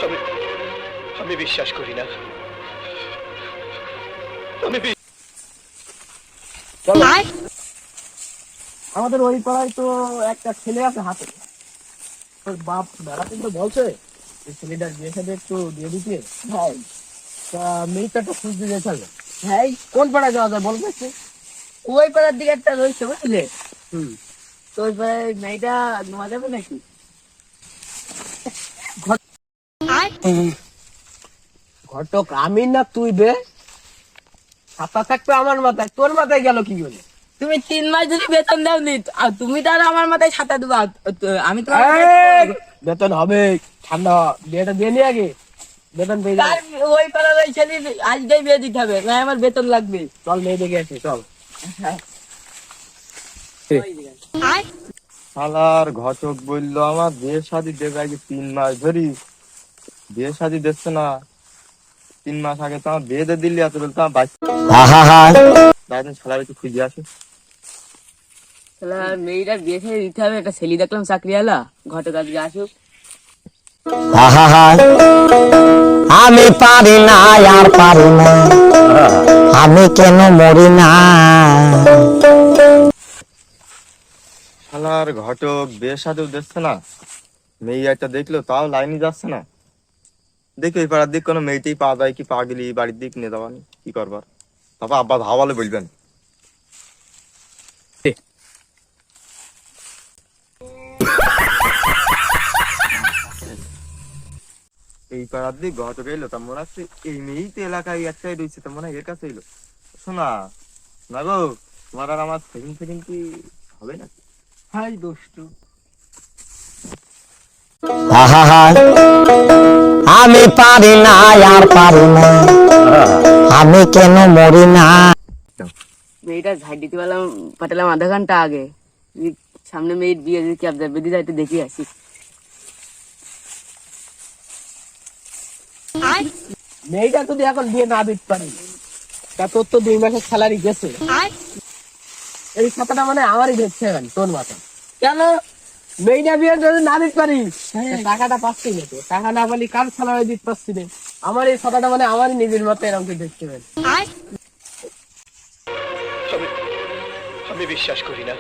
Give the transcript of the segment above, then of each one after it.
আমি আমি বিশ্বাস করি না। আমি আমাদের ওই পাড়ায় তো একটা ছেলে আছে হাতে, তোর বাপ বেড়া কিন্তু বলছে যে ছেলেটার বিয়ে সাথে একটু দিয়ে দিতে। হ্যাঁ, তা মেয়েটা একটু খুঁজতে যেতে হবে। হ্যাঁ, কোন পাড়ায় যাওয়া যায় বলবে একটু? ওই পাড়ার দিকে একটা রয়েছে বুঝলে। তো ওই পাড়ায় মেয়েটা নেওয়া যাবে নাকি? ঘটক আমি না তুই বে, ছাতা থাকবে আমার মাথায়, তোর মাথায় গেল কি বলে? তুমি 3 মাস ধরে বেতন দাওনি, আর তুমি তো আর আমার মাথায় ছাতা দেবা। আমি তো বেতন হবে, ঠান্ডা বিয়েটা দিয়ে নি আগে, বেতন পেয়ে যাবে। ওই পাড়ার ওই ছেলে আজকেই বিয়ে দিতে হবে, না আমার বেতন লাগবে। চল মেয়ে দেখে আসি চল। শালার ঘটক বললো আমার বিয়ে শাদী দেবে আগে 3 মাস ধরি, বিয়ে শাদী দিচ্ছে না। 3 মাস আগে তো আমার বিয়ে দিয়ে দিল্লি আছে, বলতো আমার বাচ্চা শালার একটু খুঁজে আসে। মেয়েটার বিয়ে সাথে দিতে হবে। একটা ছেলে দেখলাম চাকরিওয়ালা, ঘটক আজকে আসুক। আমি পারি না আর পারি না, আমি কেন মরি না। শালার ঘটক বিয়ে শাদীও দিচ্ছে না, মেয়ে একটা দেখলো তাও লাইনে যাচ্ছে না। দেখি এই পাড়ার দিক কোনো মেয়েতেই পাওয়া যায় কি, পা গেলি বাড়ির দিক নিয়ে যাবানি কি করবার। তারপর আব্বা ধাওয়ালে বলবেন। এই পাড়ার দিক ঘটক এলো, তা মনে হচ্ছে এই মেয়েই তো এলাকায় একটাই রয়েছে, তা মনে হয় এর কাছে এলো। শোনা না গো, তোমার আর আমার সেকেন্ড সেকেন্ড কি হবে না? হাই দুষ্টু, আমি পারি না আর পারি না, আমি কেন মরি না। মেয়েটা ঝাড় দিতে পাঠালাম আধা ঘন্টা আগে। সামনে মেয়ের বিয়ে যদি ক্যাব যাবে দিদা, একটু দেখে আসি। মেয়েটা যদি এখন বিয়ে না দিতে পারি, তা তোর তো 2 মাসের স্যালারি গেছে। এই ছাতাটা মানে আমারই দেখছে তোর মাথা কেন? মেয়েটা বিয়ে যদি না দিতে পারি, টাকাটা পাচ্ছি না, তো টাকা না পালি কার স্যালারি দিতে পারছি না। আমার এই ছাতাটা মানে আমারই নিজের মতো এরকম দেখতে পারি। আমি বিশ্বাস করি না।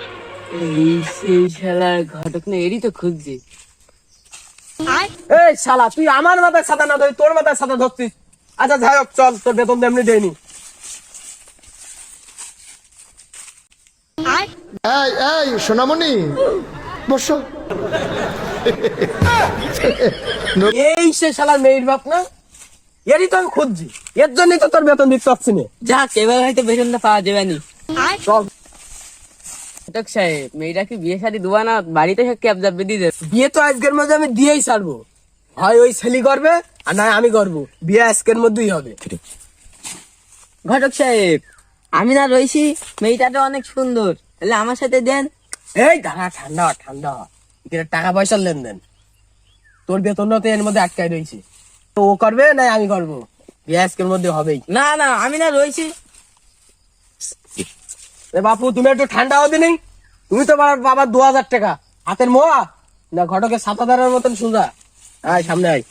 সেই শালার ঘটক না, এরই তো খুঁজছি। এই শালা, তুই আমার মাথায় ছাতা না ধরি তোর মাথায় ছাতা ধরছিস। আচ্ছা যাই হোক, চল, তোর বেতন এমনি দেয়নি। এই এই সোনামণি বসো। এই সে শালার মেয়ের বাপ না, এরই তো আমি খুঁজছি, এর জন্যই তো তোর বেতন দিতে পারছি না। যাক, এবার হয়তো বেতনটা পাওয়া যাবে নি। চল, ঘটক সাহেব, মেয়েটা কি বিয়ে শাদী দেওয়া না, বাড়িতে ক্যাব যাবে দিয়ে দেবে? বিয়ে তো আজকের মধ্যে আমি দিয়েই ছাড়বো। হয় ওই ছেলে করবে আর নয় আমি করবো, বিয়ে আজকের মধ্যেই হবে। ঘটক সাহেব, আমি না রয়েছি, মেয়েটা তো অনেক সুন্দর, তাহলে আমার সাথে দেন। এই দাঁড়া, ঠান্ডা ঠান্ডা, এখানে টাকা পয়সার লেনদেন। তোর বেতনটা তো এর মধ্যে আটকায় রয়েছে, তো ও করবে না আমি করবো, বিয়ে আজকের মধ্যে হবেই। না না, আমি না রয়েছি। বাপু তুমি একটু ঠান্ডা হতে নেই, তুমি তো বাবা 2000 টাকা হাতের মোয়া না, ঘটকের 7,000 মতন সোজা। আয় সামনে আয়।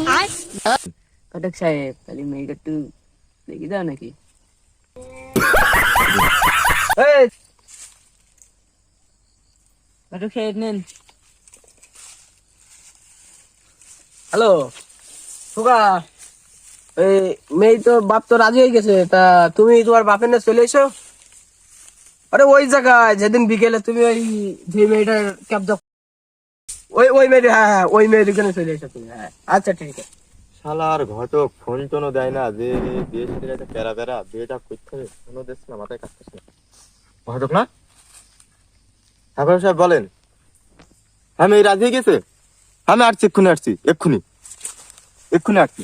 ঘটক সাহেব, তাহলে মেয়েটা একটু দেখি দাও নাকি? এই ঘটক সাহেব নেন। হ্যালো সুগা, এই মেয়ে তো বাপ তো রাজি হয়ে গেছে, তা তুমি তোমার বাপের না চলে এসো। আরে ওই জায়গায় যেদিন বিকেলে তুমি ওই যে মেয়েটার ক্যাব দাও, ওই ওই মেয়েটা, হ্যাঁ হ্যাঁ ওই মেয়ের এখানে চলে এসো তুমি। হ্যাঁ আচ্ছা ঠিক আছে। শালার ঘটক ফোন টোনও দেয় না, যে বিয়ে শাদীর একটা প্যারা প্যারা, বিয়েটা করতে হবে, ফোনও দিচ্ছে না, মাথায় কাজ করছে না। ঘটক না, ঠাকুর সাহেব বলেন। হ্যাঁ মেয়ে রাজি হয়ে গেছে, আমি আসছি, এক্ষুনি আসছি, এক্ষুনি এক্ষুনি আসছি,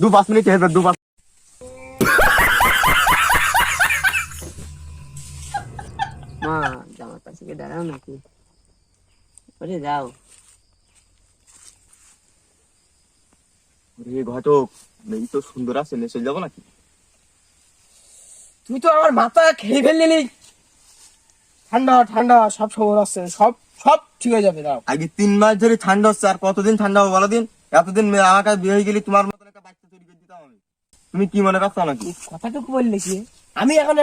2-5 মিনিট হেঁটে 2-5। মা, জামার পাশে গিয়ে দাঁড়াও নাকি? ওরে যাও। ঘটক মেয়ে তো সুন্দর আছে, নেচে যাবো নাকি? তুই তো আমার মাথা খেয়ে ফেললি। ঠান্ডা ঠান্ডা, সব খবর আছে, সব সব ঠিক হয়ে যাবে। দাও আগে 3 মাস ধরে ঠান্ডা হচ্ছে, আর কতদিন ঠান্ডা হবে বলো দিন। এতদিন আমার কাছে বিয়ে হয়ে গেলি তোমার মতন একটা বাচ্চা তৈরি করে দিতাম আমি। তুমি কি মনে করছো নাকি? কথাটুকু বললে কি আমি এখন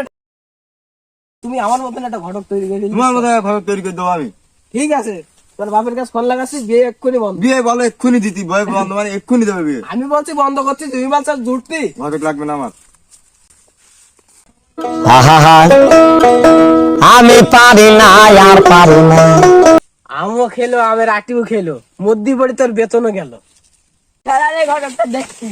তুমি আমার মতন একটা ঘটক তৈরি করে দিলে? তোমার মতো ঘর তৈরি করে দেবো আমি। ঠিক আছে, তোর বাপের কাছে ফোন লাগাচ্ছি, বিয়ে এক্ষুনি বন্ধ। বিয়ে বলো এক্ষুনি দিতি, বয় বন্ধ মানে এক্ষুনি দেবে বিয়ে। আমি বলছি বন্ধ করছি, তুমি বলছো জুটতি। ঘটক লাগবে না আমার। আহা আমি পারি না আর পারি না। আমও খেলো, আমের আটিও খেলো, মধ্যে পড়ে তোর বেতনও গেল। ঘটকটা দেখছি।